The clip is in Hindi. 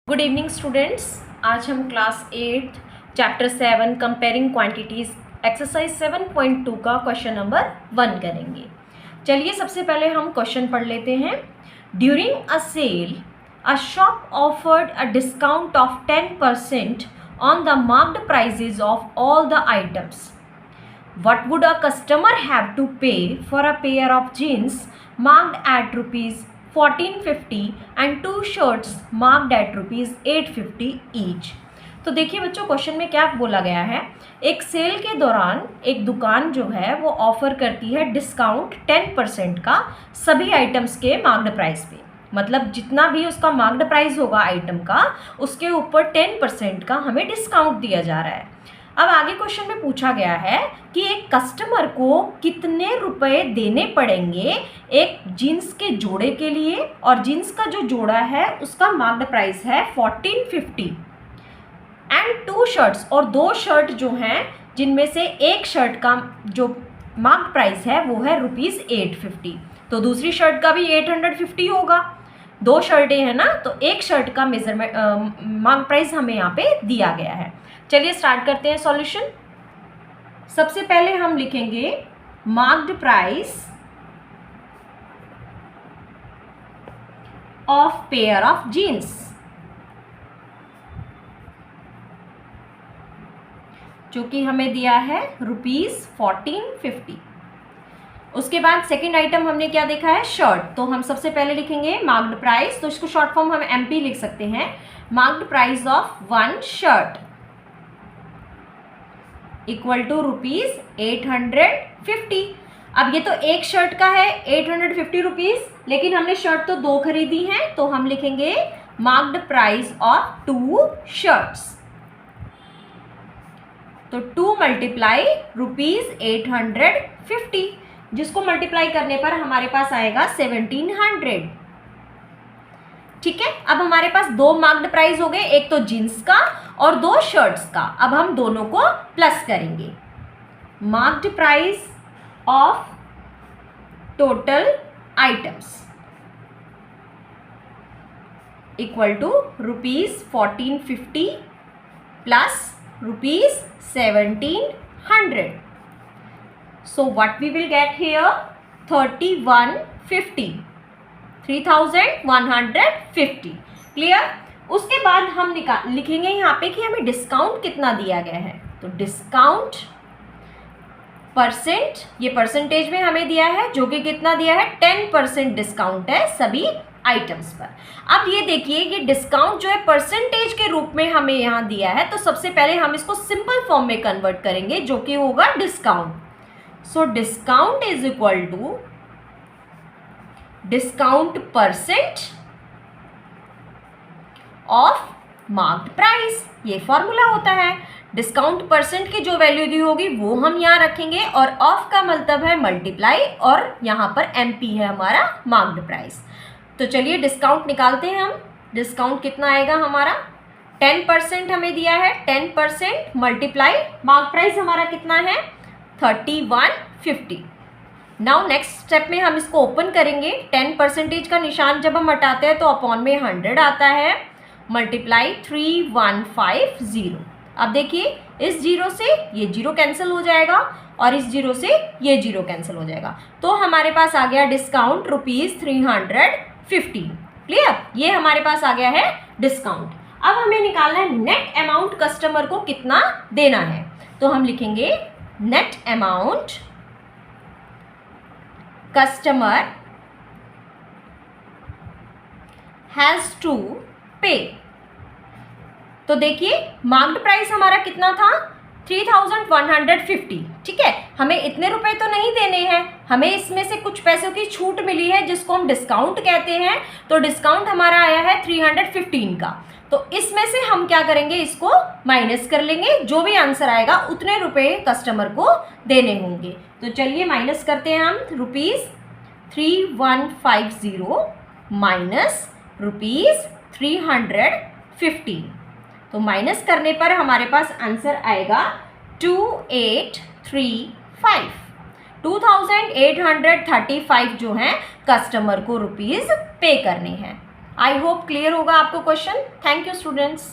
Good evening students. आज हम class 8 chapter 7 comparing quantities exercise 7.2 का क्वेश्चन नंबर 1 करेंगे। चलिए सबसे पहले हम क्वेश्चन पढ़ लेते हैं। During a sale a shop offered a discount of 10% on the marked prices of all the items. What would a customer have to pay for a pair of jeans marked at rupees 1450 and two shirts marked at rupees 850 each? तो देखिए बच्चों, क्वेश्चन में क्या बोला गया है। एक सेल के दौरान एक दुकान जो है वो ऑफर करती है डिस्काउंट 10% का सभी आइटम्स के मार्क्ड प्राइस पे। मतलब जितना भी उसका मार्क्ड प्राइस होगा आइटम का, उसके ऊपर 10% का हमें डिस्काउंट दिया जा रहा है। अब आगे क्वेश्चन में पूछा गया है कि एक कस्टमर को कितने रुपए देने पड़ेंगे एक जीन्स के जोड़े के लिए, और जीन्स का जो जोड़ा है उसका मार्क्ड प्राइस है 1450 एंड टू शर्ट्स, और दो शर्ट जो हैं जिनमें से एक शर्ट का जो मार्क्ड प्राइस है वो है रुपीज़ 850। तो दूसरी शर्ट का भी 850 होगा। दो शर्टें हैं ना, तो एक शर्ट का मेजरमेंट मार्क्ड प्राइस हमें यहाँ पे दिया गया है। चलिए स्टार्ट करते हैं सॉल्यूशन। सबसे पहले हम लिखेंगे marked price of pair of jeans, जो कि हमें दिया है रुपीज़ 1450। उसके बाद सेकंड आइटम हमने क्या देखा है, शर्ट। तो हम सबसे पहले लिखेंगे मार्क्ड प्राइस, तो इसको शॉर्ट फॉर्म हम एमपी लिख सकते हैं। Marked price of one shirt equal to rupees 850। अब ये तो एक शर्ट का है 850 रुपीज़, लेकिन हमने शर्ट तो दो खरीदी हैं, तो हम लिखेंगे marked price of two shirts. तो 2 मल्टीप्लाई रुपीज़ 850, जिसको मल्टीप्लाई करने पर हमारे पास आएगा 1700। ठीक है, अब हमारे पास दो मार्क्ड प्राइस हो गए, एक तो जीन्स का और दो शर्ट्स का। अब हम दोनों को प्लस करेंगे। Marked price of total items equal to rupees 1450 plus rupees 1700। So what we will get here, 3150, 3150। Clear. उसके बाद हम लिखेंगे यहाँ पे कि हमें डिस्काउंट कितना दिया गया है। तो डिस्काउंट परसेंट, ये परसेंटेज में हमें दिया है, जो कि कितना दिया है, 10% डिस्काउंट है सभी आइटम्स पर। अब ये देखिए, ये डिस्काउंट जो है परसेंटेज के रूप में हमें यहाँ दिया है, तो सबसे पहले हम इसको सिंपल फॉर्म में कन्वर्ट करेंगे, जो कि होगा discount. So discount is equal to discount percent of marked price। ये फॉर्मूला होता है। डिस्काउंट परसेंट की जो वैल्यू दी होगी वो हम यहाँ रखेंगे, और ऑफ का मतलब है मल्टीप्लाई, और यहाँ पर एमपी है हमारा मार्क्ड प्राइस। तो चलिए डिस्काउंट निकालते हैं हम। डिस्काउंट कितना आएगा हमारा, 10% हमें दिया है, 10% मल्टीप्लाई मार्क्ड प्राइस हमारा कितना है 3150। नाउ नेक्स्ट स्टेप में हम इसको ओपन करेंगे। 10% का निशान जब हम हटाते हैं तो अपॉन में 100 आता है, मल्टीप्लाई 3150। अब देखिए, इस जीरो से ये जीरो कैंसिल हो जाएगा, और इस जीरो से ये जीरो कैंसिल हो जाएगा, तो हमारे पास आ गया डिस्काउंट रुपीज़ 350। क्लियर, ये हमारे पास आ गया है डिस्काउंट। अब हमें निकालना है नेट अमाउंट कस्टमर को कितना देना है। तो हम लिखेंगे net amount customer has to pay. तो देखिए मार्क्ड प्राइस हमारा कितना था, 3150। ठीक है, हमें इतने रुपए तो नहीं देने हैं, हमें इसमें से कुछ पैसों की छूट मिली है जिसको हम डिस्काउंट कहते हैं। तो डिस्काउंट हमारा आया है 315 का, तो इसमें से हम क्या करेंगे, इसको माइनस कर लेंगे। जो भी आंसर आएगा उतने रुपए कस्टमर को देने होंगे। तो चलिए माइनस करते हैं हम, रुपीज़ 3150 माइनस रुपीज़ 315। तो माइनस करने पर हमारे पास आंसर आएगा 2835। 2835 जो है कस्टमर को रुपीज़ पे करने हैं। आई होप क्लियर होगा आपको क्वेश्चन। Thank you students.